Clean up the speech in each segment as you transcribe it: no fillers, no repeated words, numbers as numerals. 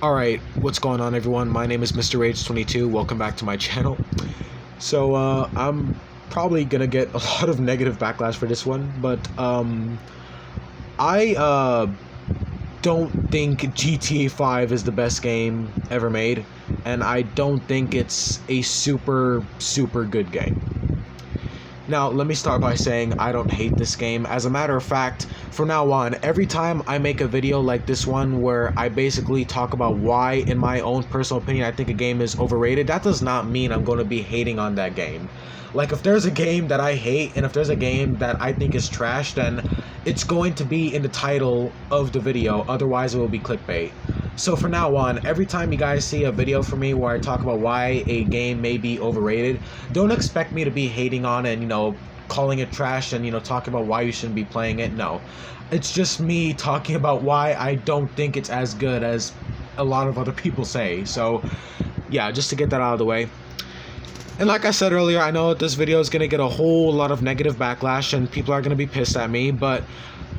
Alright, what's going on everyone? My name is Mr. Rage22. Welcome back to my channel. So, I'm probably gonna get a lot of negative backlash for this one, but, I don't think GTA 5 is the best game ever made, and I don't think it's a super good game. Now, let me start by saying I don't hate this game. As a matter of fact, from now on, every time I make a video like this one where I basically talk about why, in my own personal opinion, I think a game is overrated, that does not mean I'm going to be hating on that game. Like, if there's a game that I hate and if there's a game that I think is trash, then it's going to be in the title of the video, otherwise it will be clickbait. So from now on, every time you guys see a video from me where I talk about why a game may be overrated, don't expect me to be hating on it and, calling it trash and, talking about why you shouldn't be playing it. No. It's just me talking about why I don't think it's as good as a lot of other people say. So, yeah, just to get that out of the way. And like I said earlier, I know that this video is going to get a whole lot of negative backlash and people are going to be pissed at me, but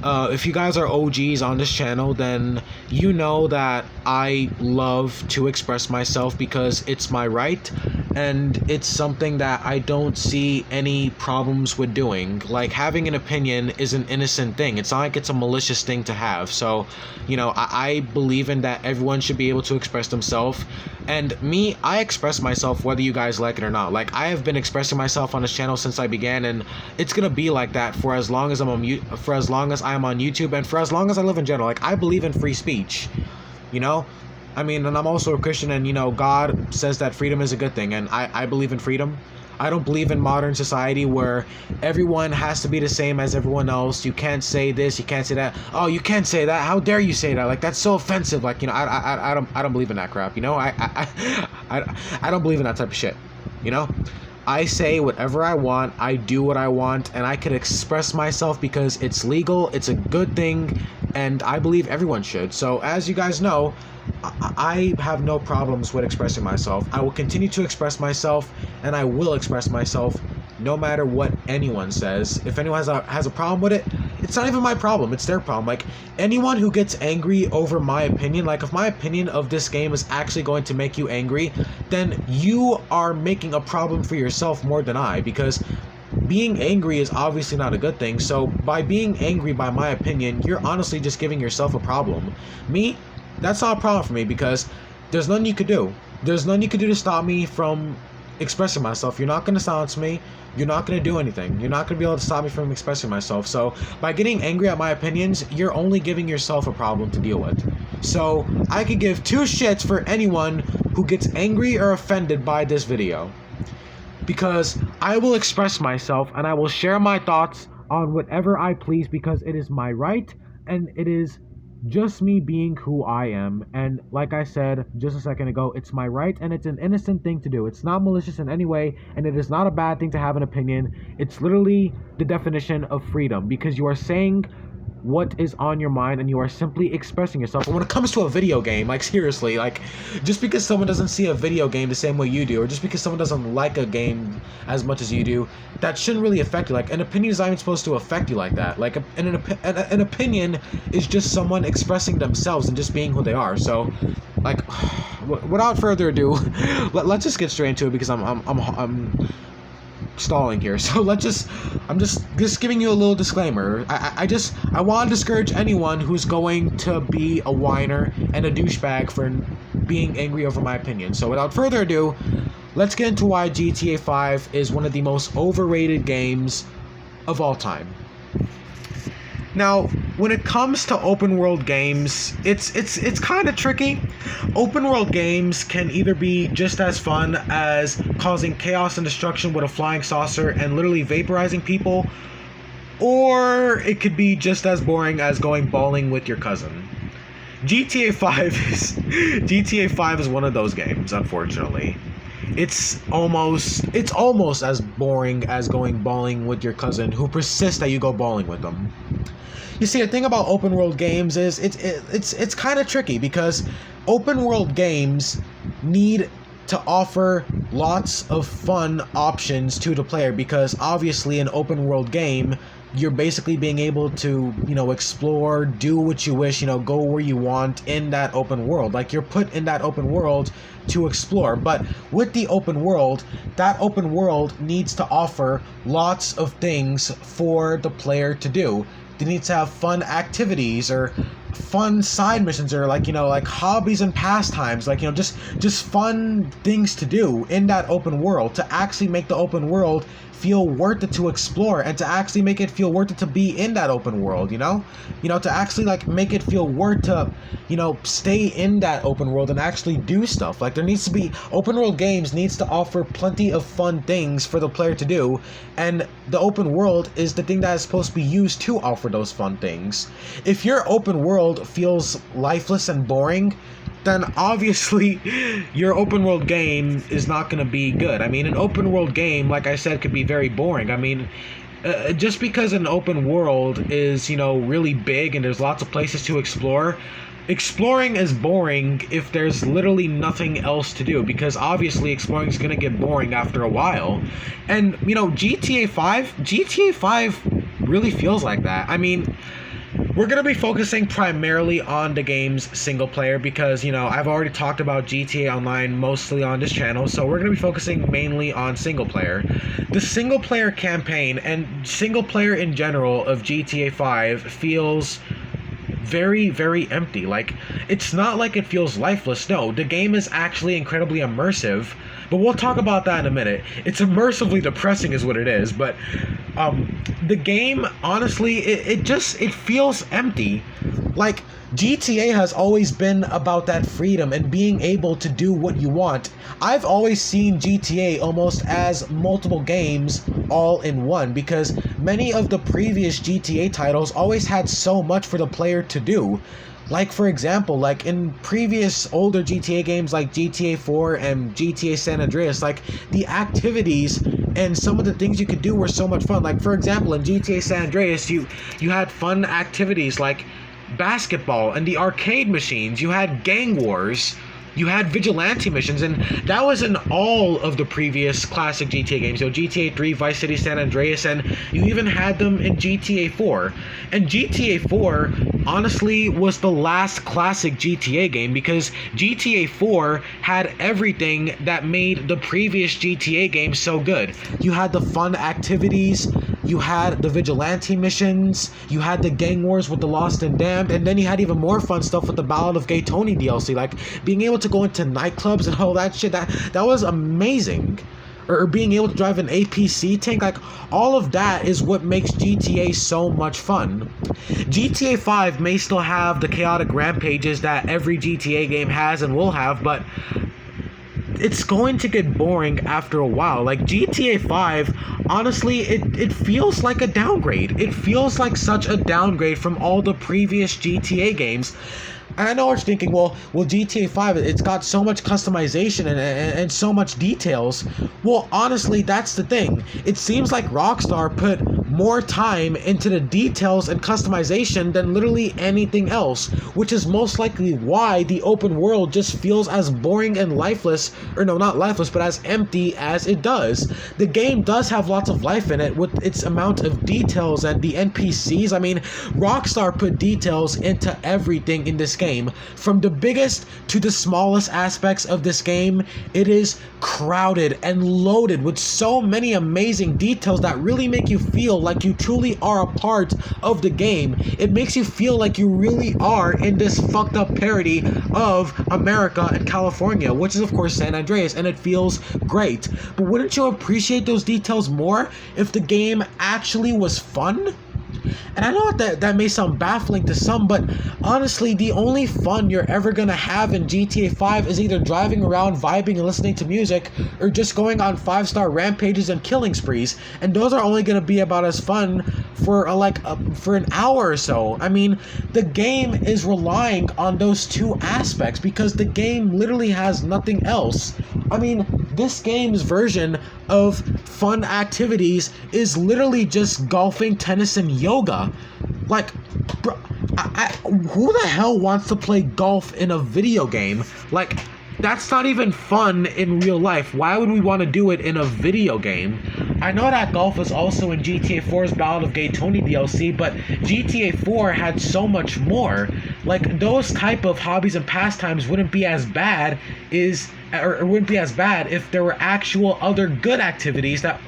if you guys are OGs on this channel, then you know that I love to express myself because it's my right, and it's something that I don't see any problems with doing. Like, having an opinion is an innocent thing. It's not like it's a malicious thing to have. So, I believe in that everyone should be able to express themselves. And me, I express myself whether you guys like it or not. Like, I have been expressing myself on this channel since I began, and it's gonna be like that for as long as I'm on YouTube, and for as long as I live in general. Like, I believe in free speech, I mean, and I'm also a Christian, and God says that freedom is a good thing, and I believe in freedom. I don't believe in modern society where everyone has to be the same as everyone else. You can't say this, you can't say that. Oh, you can't say that. How dare you say that? Like, that's so offensive. Like, I don't believe in that crap. I don't believe in that type of shit. I say whatever I want, I do what I want, and I can express myself because it's legal, it's a good thing, and I believe everyone should. So, as you guys know, I have no problems with expressing myself. I will continue to express myself, and I will express myself no matter what anyone says. If anyone has a problem with it, it's not even my problem, it's their problem. Like, anyone who gets angry over my opinion, like, if my opinion of this game is actually going to make you angry, then you are making a problem for yourself more than I, because being angry is obviously not a good thing. So by being angry by my opinion, you're honestly just giving yourself a problem. Me, that's not a problem for me, because there's nothing you could do. There's nothing you could do to stop me from expressing myself. You're not going to silence me. You're not going to do anything. You're not going to be able to stop me from expressing myself. So by getting angry at my opinions, you're only giving yourself a problem to deal with. So I could give two shits for anyone who gets angry or offended by this video, because I will express myself and I will share my thoughts on whatever I please, because it is my right, and it is just me being who I am. And like I said just a second ago, it's my right, and it's an innocent thing to do. It's not malicious in any way, and it is not a bad thing to have an opinion. It's literally the definition of freedom, because you are saying what is on your mind and you are simply expressing yourself. But when it comes to a video game, like, seriously, like, just because someone doesn't see a video game the same way you do, or just because someone doesn't like a game as much as you do, that shouldn't really affect you. Like, an opinion is not even supposed to affect you like that. Like, an opinion is just someone expressing themselves and just being who they are. So, like, without further ado, let's just get straight into it, because I'm stalling here. So I'm just giving you a little disclaimer. I want to discourage anyone who's going to be a whiner and a douchebag for being angry over my opinion. So without further ado, let's get into why GTA 5 is one of the most overrated games of all time. Now, when it comes to open world games, it's kind of tricky. Open world games can either be just as fun as causing chaos and destruction with a flying saucer and literally vaporizing people, or it could be just as boring as going bowling with your cousin. GTA 5 is one of those games, unfortunately. It's almost as boring as going bowling with your cousin who persists that you go bowling with them. You see, the thing about open world games is it's kind of tricky, because open world games need to offer lots of fun options to the player, because obviously an open world game you're basically being able to, explore, do what you wish, go where you want in that open world. Like, you're put in that open world to explore. But with the open world, that open world needs to offer lots of things for the player to do. They need to have fun activities or fun side missions, or like hobbies and pastimes, just fun things to do in that open world to actually make the open world feel worth it to explore, and to actually make it feel worth it to be in that open world, to actually make it feel worth to, stay in that open world and actually do stuff. Like, there needs to be open world games needs to offer plenty of fun things for the player to do, and the open world is the thing that is supposed to be used to offer those fun things. If your open world feels lifeless and boring, then obviously your open world game is not going to be good. I mean, an open world game, like I said, could be very boring. I mean, just because an open world is, really big and there's lots of places to explore, exploring is boring if there's literally nothing else to do, because obviously exploring is going to get boring after a while. And, GTA 5 really feels like that. I mean, we're going to be focusing primarily on the game's single player because, I've already talked about GTA Online mostly on this channel, so we're going to be focusing mainly on single player. The single player campaign and single player in general of GTA 5 feels very, very empty. Like, it's not like it feels lifeless. No, the game is actually incredibly immersive, but we'll talk about that in a minute. It's immersively depressing is what it is, but the game, honestly, it feels empty. Like, GTA has always been about that freedom and being able to do what you want. I've always seen GTA almost as multiple games all in one, because many of the previous GTA titles always had so much for the player to do. Like, for example, like in previous older GTA games like GTA 4 and GTA San Andreas, like, the activities and some of the things you could do were so much fun. Like, for example, in GTA San Andreas, you had fun activities like basketball and the arcade machines. You had gang wars. You had vigilante missions, and that was in all of the previous classic GTA games. So GTA 3, Vice City, San Andreas, and you even had them in GTA 4. And GTA 4, honestly, was the last classic GTA game, because GTA 4 had everything that made the previous GTA game so good. You had the fun activities, you had the vigilante missions, you had the gang wars with the Lost and Damned, and then you had even more fun stuff with the Ballad of Gay Tony DLC, like being able to go into nightclubs and all that shit. That was amazing. Or being able to drive an APC tank, like, all of that is what makes GTA so much fun. GTA 5 may still have the chaotic rampages that every GTA game has and will have, but it's going to get boring after a while. Like, GTA 5, honestly, it feels like a downgrade. It feels like such a downgrade from all the previous GTA games. And I know what you're thinking, well, GTA 5, it's got so much customization and so much details. Well, honestly, that's the thing. It seems like Rockstar put more time into the details and customization than literally anything else, which is most likely why the open world just feels as boring and lifeless, or no, not lifeless, but as empty as it does. The game does have lots of life in it with its amount of details and the NPCs. I mean, Rockstar put details into everything in this game. From the biggest to the smallest aspects of this game, it is crowded and loaded with so many amazing details that really make you feel like you truly are a part of the game. It makes you feel like you really are in this fucked up parody of America and California, which is of course San Andreas, and it feels great. But wouldn't you appreciate those details more if the game actually was fun? And I know that may sound baffling to some, but honestly, the only fun you're ever gonna have in GTA 5 is either driving around, vibing and listening to music, or just going on 5-star rampages and killing sprees. And those are only gonna be about as fun for for an hour or so. I mean, the game is relying on those two aspects because the game literally has nothing else. I mean, this game's version of fun activities is literally just golfing, tennis, and yoga. Like, bro, who the hell wants to play golf in a video game? Like, that's not even fun in real life. Why would we want to do it in a video game? I know that golf was also in GTA 4's Ballad of Gay Tony DLC, but GTA 4 had so much more. Like, those type of hobbies and pastimes wouldn't be as bad or wouldn't be as bad if there were actual other good activities that,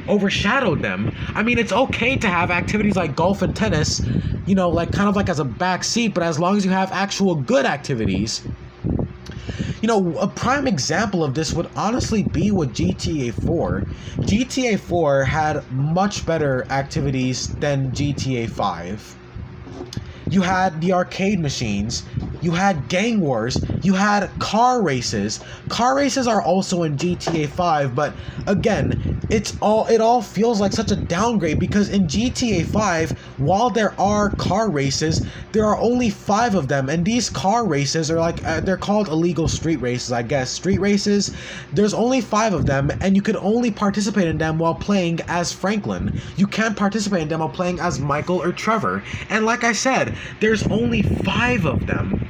overshadowed them. I mean, it's okay to have activities like golf and tennis, like kind of like as a backseat, but as long as you have actual good activities. A prime example of this would honestly be with GTA 4. GTA 4 had much better activities than GTA 5. You had the arcade machines, you had gang wars, you had car races. Car races are also in GTA 5, but again, it all feels like such a downgrade because in GTA 5, while there are car races, there are only 5 of them, and these car races are they're called illegal street races, I guess. Street races, there's only 5 of them, and you could only participate in them while playing as Franklin. You can't participate in them while playing as Michael or Trevor. And like I said, there's only 5 of them.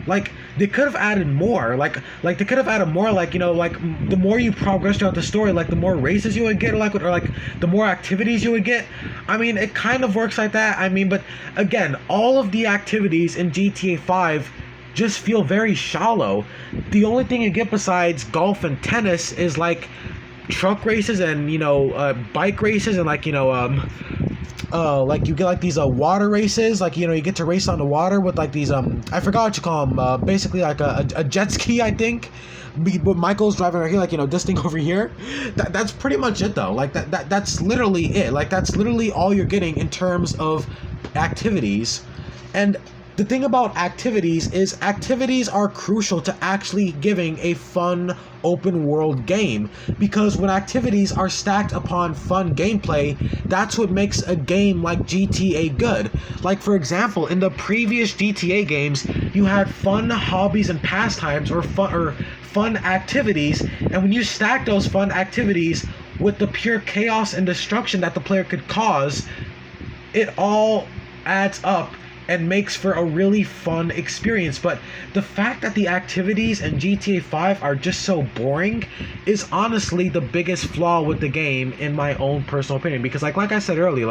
Like, they could have added more. Like they could have added more. The more you progress throughout the story, the more races you would get, or the more activities you would get. I mean, it kind of works like that. I mean, but again, all of the activities in GTA 5 just feel very shallow. The only thing you get besides golf and tennis is truck races and bike races and you get these water races, you get to race on the water with these I forgot what you call them, basically a jet ski, I think. But Michael's driving right here, this thing over here. That's pretty much it though. That's literally it. That's literally all you're getting in terms of activities. And the thing about activities is activities are crucial to actually giving a fun open world game, because when activities are stacked upon fun gameplay, that's what makes a game like GTA good. Like, for example, in the previous GTA games, you had fun hobbies and pastimes or fun activities, and when you stack those fun activities with the pure chaos and destruction that the player could cause, it all adds up and makes for a really fun experience. But the fact that the activities in GTA 5 are just so boring is honestly the biggest flaw with the game, in my own personal opinion. Because like I said earlier,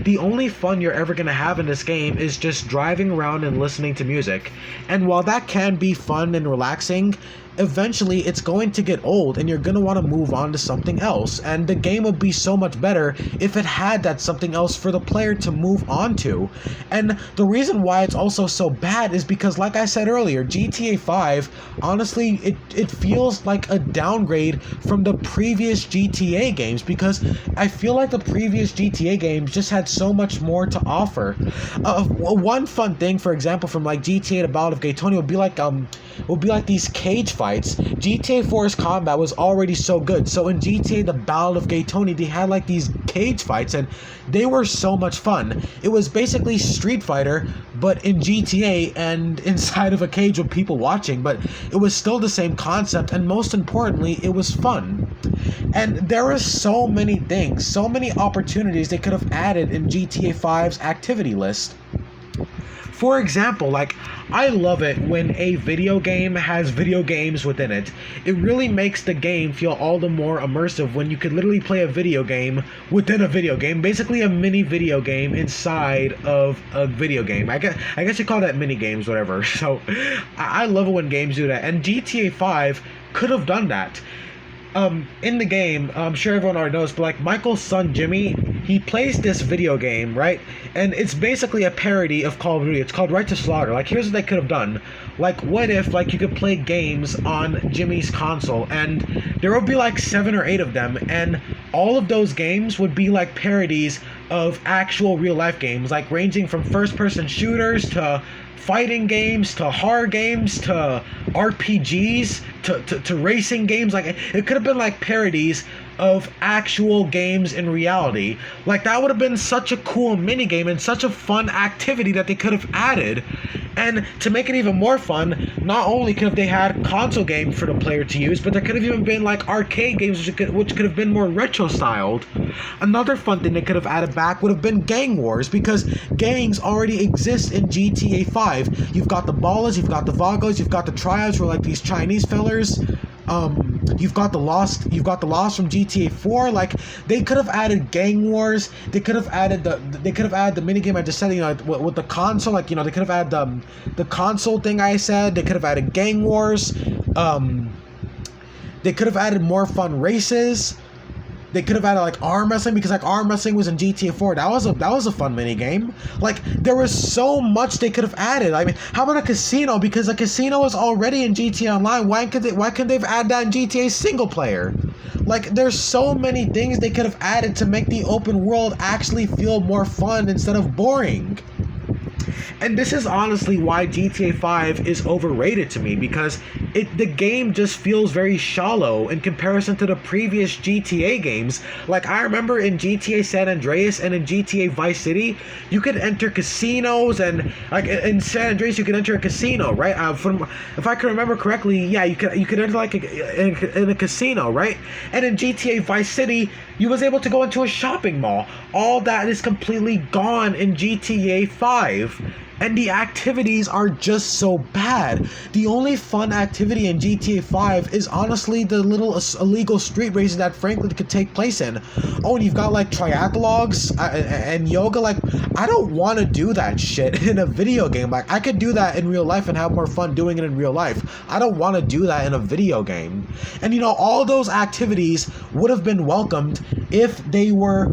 the only fun you're ever going to have in this game is just driving around and listening to music. And while that can be fun and relaxing, eventually it's going to get old and you're going to want to move on to something else, and the game would be so much better if it had that something else for the player to move on to. And the reason why it's also so bad is because, like I said earlier, GTA 5, honestly, it feels like a downgrade from the previous GTA games, because I feel like the previous GTA games just had so much more to offer. One fun thing, for example, from GTA The Ballad of Gay Tony would be these cage fights. GTA 4's combat was already so good, so in GTA The Ballad of Gay Tony, they had these cage fights, and they were so much fun. It was basically Street Fighter, but in GTA and inside of a cage with people watching, but it was still the same concept, and most importantly, it was fun. And there are so many things, so many opportunities they could have added in GTA 5's activity list. For example, I love it when a video game has video games within it. It really makes the game feel all the more immersive when you could literally play a video game within a video game, basically a mini video game inside of a video game. I guess you call that Minigames, whatever. So I love it when games do that, and GTA 5 could have done that. In the game, I'm sure everyone already knows, but Michael's son Jimmy, he plays this video game, right? And it's basically a parody of Call of Duty. It's called Right to Slaughter. Here's what they could have done. What if you could play games on Jimmy's console, and there would be 7 or 8 of them, and all of those games would be parodies of actual real life games, ranging from first person shooters to fighting games to horror games to RPGs to racing games. It could have been parodies of actual games in reality. That would have been such a cool minigame and such a fun activity that they could have added. And to make it even more fun, not only could have they had console games for the player to use, but there could have even been arcade games which could have been more retro styled. Another fun thing they could have added back would have been gang wars, because gangs already exist in GTA 5. You've got the Ballers, you've got the Vagos, you've got the Triads, who are these Chinese fellers. You've got the lost from GTA 4. Like, they could have added gang wars. They could have added the minigame I just said, with the console. Like, they could have added the console thing I said. They could have added gang wars. They could have added more fun races. They could have added like arm wrestling, because like arm wrestling was in GTA 4. That was a fun mini game. Like, there was so much they could have added. I mean, how about a casino? Because a casino is already in GTA Online. Why couldn't they add that in GTA single player? Like, there's so many things they could have added to make the open world actually feel more fun instead of boring. And this is honestly why GTA 5 is overrated to me, because the game just feels very shallow in comparison to the previous GTA games. Like, I remember in GTA San Andreas and in GTA Vice City, you could enter casinos, and like in San Andreas you could enter a casino, right? If I can remember correctly, yeah, you could enter like in a casino, right? And in GTA Vice City, you was able to go into a shopping mall. All that is completely gone in GTA 5. And the activities are just so bad. The only fun activity in GTA 5 is honestly the little illegal street races that Franklin could take place in. Oh, and you've got like triathlogs and yoga. Like, I don't want to do that shit in a video game. Like, I could do that in real life and have more fun doing it in real life. I don't want to do that in a video game. And all those activities would have been welcomed if they were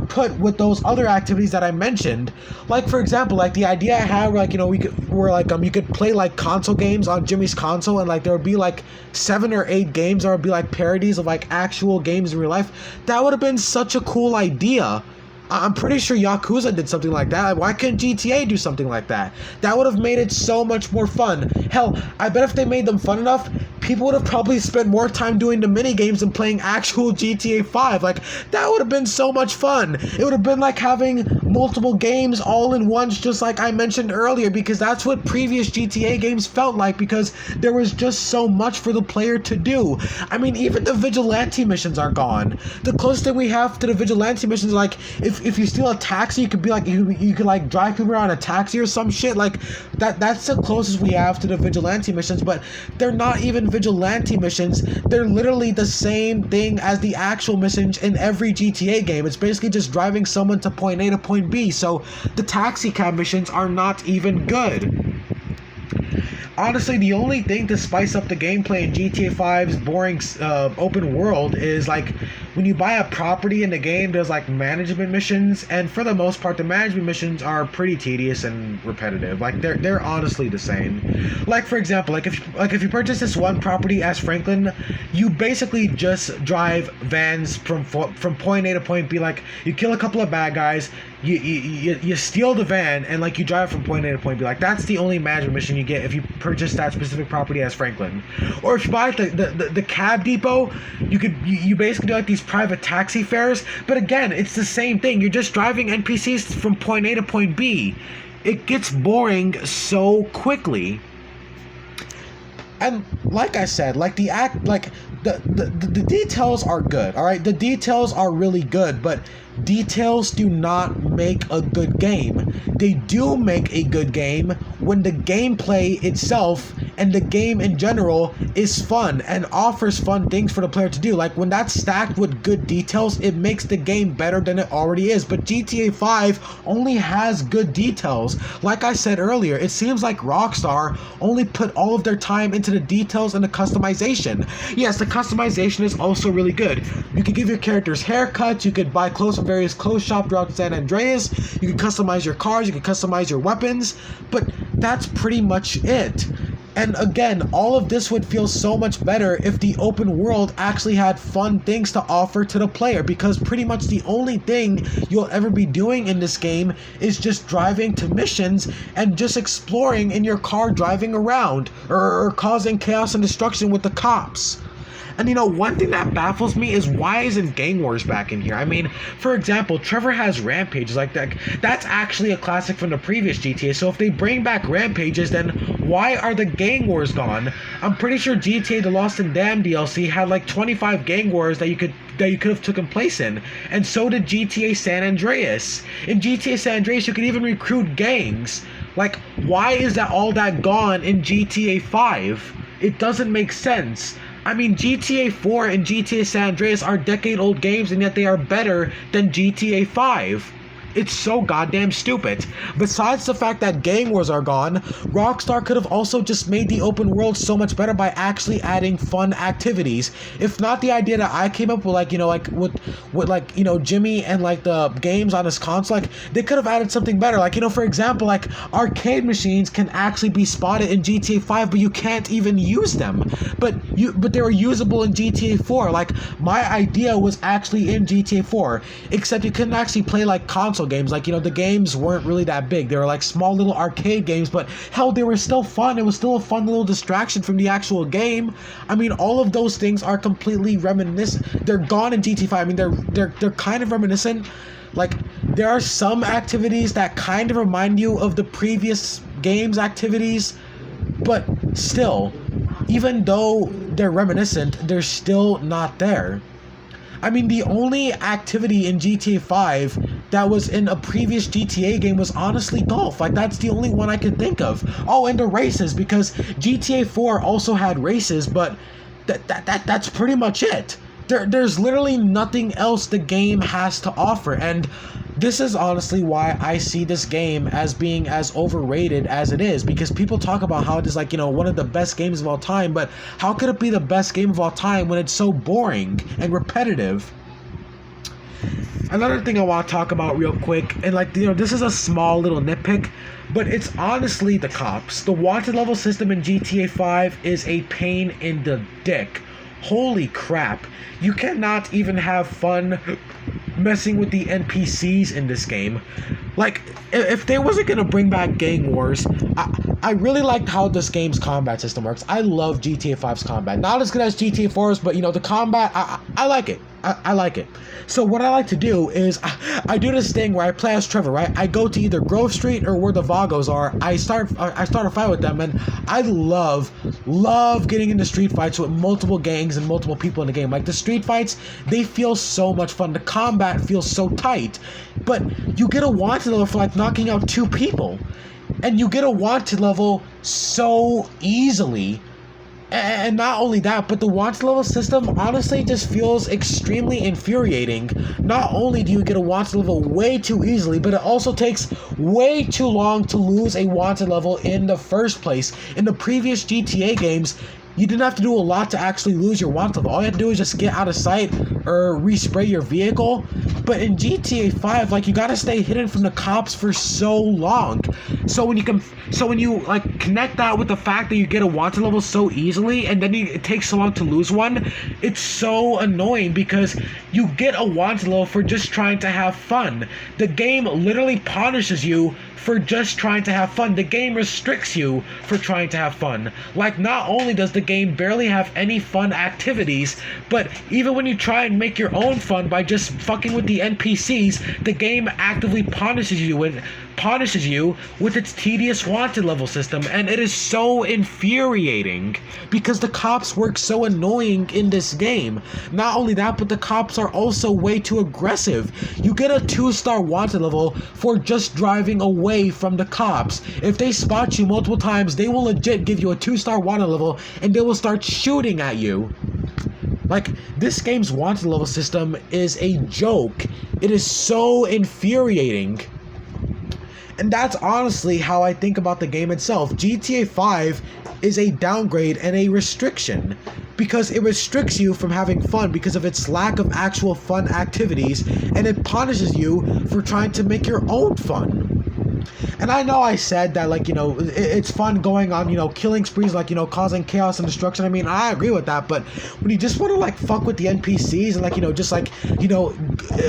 put with those other activities that I mentioned. Like, for example, like the idea I had where, like, you could play like console games on Jimmy's console, and like there would be like 7 or 8 games that would be like parodies of like actual games in real life. That would have been such a cool idea. I'm pretty sure Yakuza did something like that. Why couldn't GTA do something like that? That would have made it so much more fun. Hell, I bet if they made them fun enough, people would have probably spent more time doing the mini games and playing actual GTA 5. Like, that would have been so much fun. It would have been like having multiple games all in once, just like I mentioned earlier, because that's what previous GTA games felt like, because there was just so much for the player to do. I mean, even the vigilante missions are gone. The closest thing we have to the vigilante missions, like, if you steal a taxi, you could be like, you could like drive people around a taxi or some shit. Like, that's the closest we have to the vigilante missions, but they're not even vigilante missions. They're literally the same thing as the actual missions in every GTA game. It's basically just driving someone to point A to point B, so the taxi cab missions are not even good. Honestly, the only thing to spice up the gameplay in GTA 5's boring open world is like when you buy a property in the game, there's like management missions, and for the most part, the management missions are pretty tedious and repetitive. Like, they're honestly the same. Like, for example, like if you purchase this one property as Franklin, you basically just drive vans from point A to point B. Like, you kill a couple of bad guys, you steal the van, and like you drive from point A to point B. Like, that's the only management mission you get if you purchase that specific property as Franklin. Or if you buy the cab depot, you basically do like these private taxi fares, but again, it's the same thing. You're just driving NPCs from point A to point B. It gets boring so quickly. And like I said, like the details are good, all right? The details are really good, but details do not make a good game. They do make a good game when the gameplay itself and the game in general is fun and offers fun things for the player to do. Like, when that's stacked with good details, it makes the game better than it already is. But GTA 5 only has good details. Like I said earlier, it seems like Rockstar only put all of their time into the details and the customization. Yes, the customization is also really good. You could give your characters haircuts, you could buy clothes from various clothes shops throughout San Andreas, you can customize your cars, you can customize your weapons, but that's pretty much it. And again, all of this would feel so much better if the open world actually had fun things to offer to the player, because pretty much the only thing you'll ever be doing in this game is just driving to missions and just exploring in your car, driving around, or causing chaos and destruction with the cops. And one thing that baffles me is, why isn't Gang Wars back in here? I mean, for example, Trevor has rampages like that. That's actually a classic from the previous GTA. So if they bring back rampages, then why are the Gang Wars gone? I'm pretty sure GTA The Lost and Damned DLC had like 25 Gang Wars that you could have taken place in, and so did GTA San Andreas. In GTA San Andreas, you could even recruit gangs. Like, why is all that gone in GTA 5? It doesn't make sense. I mean, GTA 4 and GTA San Andreas are decade-old games, and yet they are better than GTA 5. It's so goddamn stupid. Besides the fact that gang wars are gone, Rockstar could have also just made the open world so much better by actually adding fun activities. If not the idea that I came up with, like, you know, like with like, you know, Jimmy and like the games on his console, like they could have added something better. Like, you know, for example, like arcade machines can actually be spotted in GTA 5, but you can't even use them. But they were usable in GTA 4. Like, my idea was actually in GTA 4, except you couldn't actually play like console games. Like, you know, the games weren't really that big. They were like small little arcade games, but hell, they were still fun. It was still a fun little distraction from the actual game. I mean, all of those things are completely reminiscent. They're gone in GT5. I mean, they're kind of reminiscent. Like, there are some activities that kind of remind you of the previous game's activities, but still, even though they're reminiscent, they're still not there. I mean, the only activity in GTA 5 that was in a previous GTA game was honestly golf. Like, that's the only one I could think of. Oh, and the races, because GTA 4 also had races, but that's pretty much it. There's literally nothing else the game has to offer, and this is honestly why I see this game as being as overrated as it is, because people talk about how it is, like, you know, one of the best games of all time, but how could it be the best game of all time when it's so boring and repetitive? Another thing I want to talk about real quick, and like, you know, this is a small little nitpick, but it's honestly the cops. The wanted level system in GTA 5 is a pain in the dick. Holy crap. You cannot even have fun messing with the NPCs in this game. Like, if they wasn't gonna bring back gang wars, I really liked how this game's combat system works. I love GTA 5's combat. Not as good as GTA 4's, but, you know, the combat, I like it. I like it. So what I like to do is I do this thing where I play as Trevor, right? I go to either Grove Street or where the Vagos are. I start a fight with them, and I love getting into street fights with multiple gangs and multiple people in the game. Like, the street fights, they feel so much fun. The combat feels so tight. But you get a wanted level for like knocking out 2 people. And you get a wanted level so easily. And not only that, but the wanted level system honestly just feels extremely infuriating. Not only do you get a wanted level way too easily, but it also takes way too long to lose a wanted level in the first place. In the previous GTA games, you didn't have to do a lot to actually lose your wanted level. All you have to do is just get out of sight or respray your vehicle. But in GTA 5, like, you gotta stay hidden from the cops for so long. So when you like connect that with the fact that you get a wanted level so easily, and then it takes so long to lose one, it's so annoying because you get a wanted level for just trying to have fun. The game literally punishes you for just trying to have fun. The game restricts you for trying to have fun. Like, not only does the game barely have any fun activities, but even when you try and make your own fun by just fucking with the NPCs, the game actively punishes you with its tedious wanted level system, and it is so infuriating because the cops work so annoying in this game. Not only that, but the cops are also way too aggressive. You get a 2-star wanted level for just driving away from the cops. If they spot you multiple times, they will legit give you a 2-star wanted level and they will start shooting at you. Like, this game's wanted level system is a joke. It is so infuriating. And that's honestly how I think about the game itself. GTA 5 is a downgrade and a restriction because it restricts you from having fun because of its lack of actual fun activities, and it punishes you for trying to make your own fun. And I know I said that, like, you know, it's fun going on, you know, killing sprees, like, you know, causing chaos and destruction. I mean, I agree with that, but when you just want to, like, fuck with the NPCs and, like, you know, just, like, you know,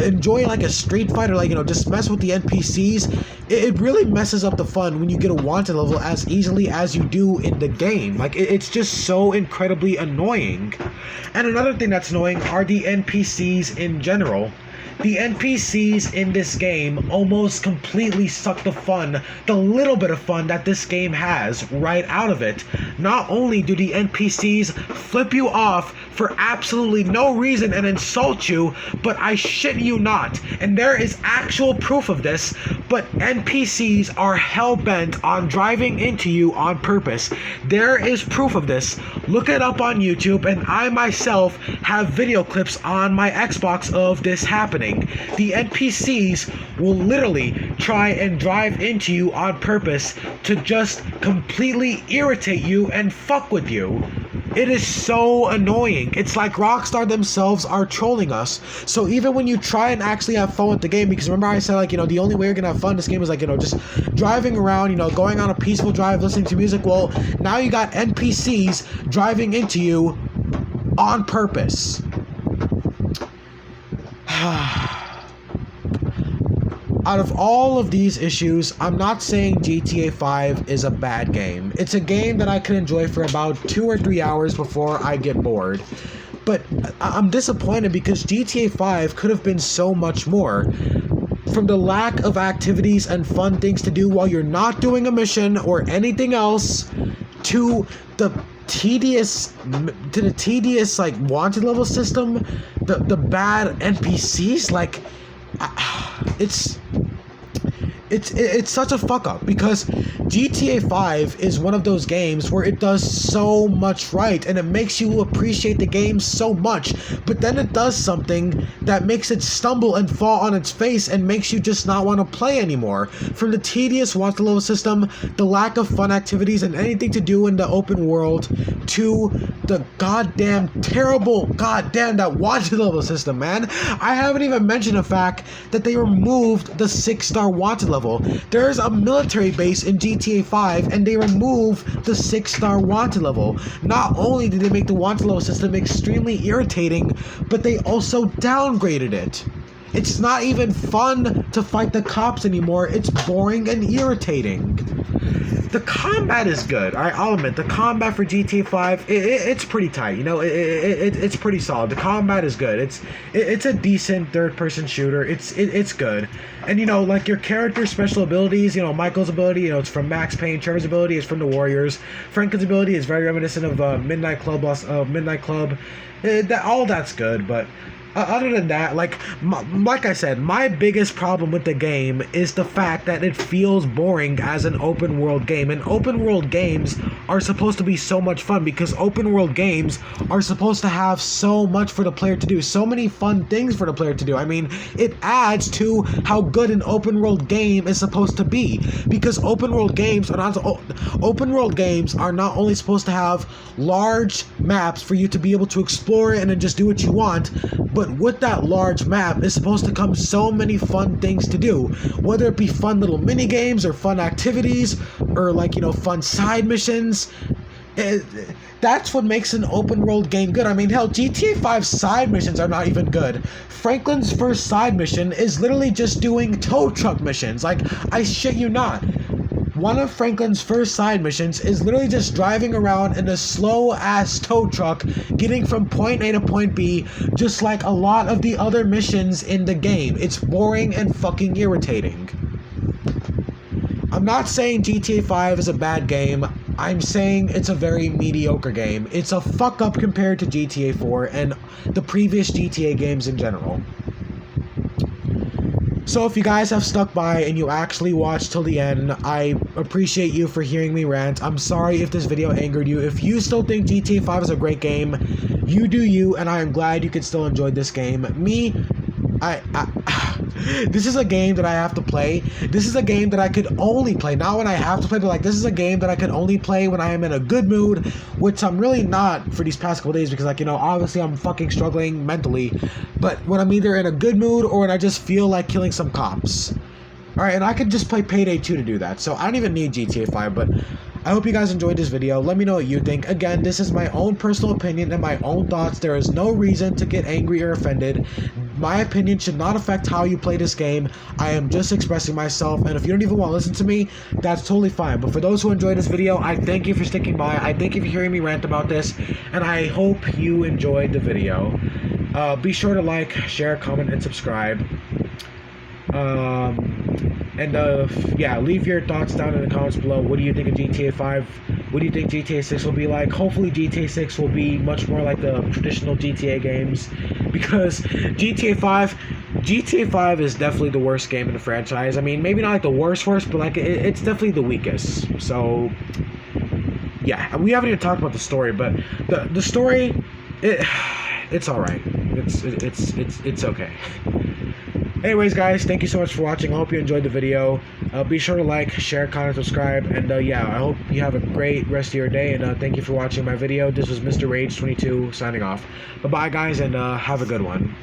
enjoy, like, a street fight or, like, you know, just mess with the NPCs, it really messes up the fun when you get a wanted level as easily as you do in the game. Like, it's just so incredibly annoying. And another thing that's annoying are the NPCs in general. The NPCs in this game almost completely suck the fun, the little bit of fun that this game has, right out of it. Not only do the NPCs flip you off for absolutely no reason and insult you, but I shit you not, and there is actual proof of this, but NPCs are hell-bent on driving into you on purpose. There is proof of this. Look it up on YouTube, and I myself have video clips on my Xbox of this happening. The NPCs will literally try and drive into you on purpose to just completely irritate you and fuck with you. It is so annoying. It's like Rockstar themselves are trolling us. So even when you try and actually have fun with the game, because remember I said, like, the only way you're gonna have fun in this game is, like, just driving around, going on a peaceful drive, listening to music. Well, now you got NPCs driving into you on purpose. Out of all of these issues, I'm not saying GTA 5 is a bad game. It's a game that I could enjoy for about 2 or 3 hours before I get bored. But I'm disappointed because GTA 5 could have been so much more. From the lack of activities and fun things to do while you're not doing a mission or anything else, to the tedious like wanted level system, the bad NPCs, like it's such a fuck up, because GTA 5 is one of those games where it does so much right and it makes you appreciate the game so much, but then it does something that makes it stumble and fall on its face and makes you just not want to play anymore. From the tedious wanted level system, the lack of fun activities and anything to do in the open world, to the goddamn terrible that wanted level system, man. I haven't even mentioned the fact that they removed the 6-star wanted level. There's a military base in GTA 5 and they remove the 6-star wanted level. Not only did they make the wanted level system extremely irritating, but they also downgraded it. It's not even fun to fight the cops anymore. It's boring and irritating. The combat is good. I'll admit, the combat for GTA 5, it's pretty tight. It's pretty solid. The combat is good. It's a decent third-person shooter. It's good. And like your character's special abilities, Michael's ability, it's from Max Payne. Trevor's ability is from the Warriors. Franklin's ability is very reminiscent of Midnight Club. All that's good, but other than that, like I said, my biggest problem with the game is the fact that it feels boring as an open world game. And open world games are supposed to be so much fun, because open world games are supposed to have so much for the player to do, so many fun things for the player to do. I mean, it adds to how good an open world game is supposed to be, because open world games are not only supposed to have large maps for you to be able to explore and then just do what you want, but with that large map is supposed to come so many fun things to do, whether it be fun little mini games or fun activities or fun side missions. That's what makes an open world game good. I mean, hell, GTA 5 side missions are not even good. Franklin's first side mission is literally just doing tow truck missions. Like, I shit you not. One of Franklin's first side missions is literally just driving around in a slow-ass tow truck, getting from point A to point B, just like a lot of the other missions in the game. It's boring and fucking irritating. I'm not saying GTA 5 is a bad game. I'm saying it's a very mediocre game. It's a fuck up compared to GTA 4 and the previous GTA games in general. So if you guys have stuck by and you actually watched till the end, I appreciate you for hearing me rant. I'm sorry if this video angered you. If you still think GTA 5 is a great game, you do you, and I am glad you could still enjoy this game. Me, this is a game that I have to play. This is a game that I could only play, not when I have to play, but this is a game that I could only play when I am in a good mood, which I'm really not for these past couple days, because obviously I'm fucking struggling mentally, but when I'm either in a good mood or when I just feel like killing some cops. Alright, and I could just play Payday 2 to do that, so I don't even need GTA 5, but I hope you guys enjoyed this video. Let me know what you think. Again, this is my own personal opinion and my own thoughts. There is no reason to get angry or offended. My opinion should not affect how you play this game. I am just expressing myself, and if you don't even want to listen to me, that's totally fine. But for those who enjoyed this video, I thank you for sticking by. I thank you for hearing me rant about this, and I hope you enjoyed the video. Be sure to like, share, comment, and subscribe. And yeah, leave your thoughts down in the comments below. What do you think of GTA 5? What do you think GTA 6 will be like? Hopefully GTA 6 will be much more like the traditional GTA games, because GTA 5 is definitely the worst game in the franchise. I mean, maybe not like the worst, but like it's definitely the weakest. So yeah, we haven't even talked about the story, but the story, it's all right. It's okay. Anyways, guys, thank you so much for watching. I hope you enjoyed the video. Be sure to like, share, comment, subscribe, and yeah, I hope you have a great rest of your day, and thank you for watching my video. This was Mr. Rage 22 signing off. Bye-bye, guys, and have a good one.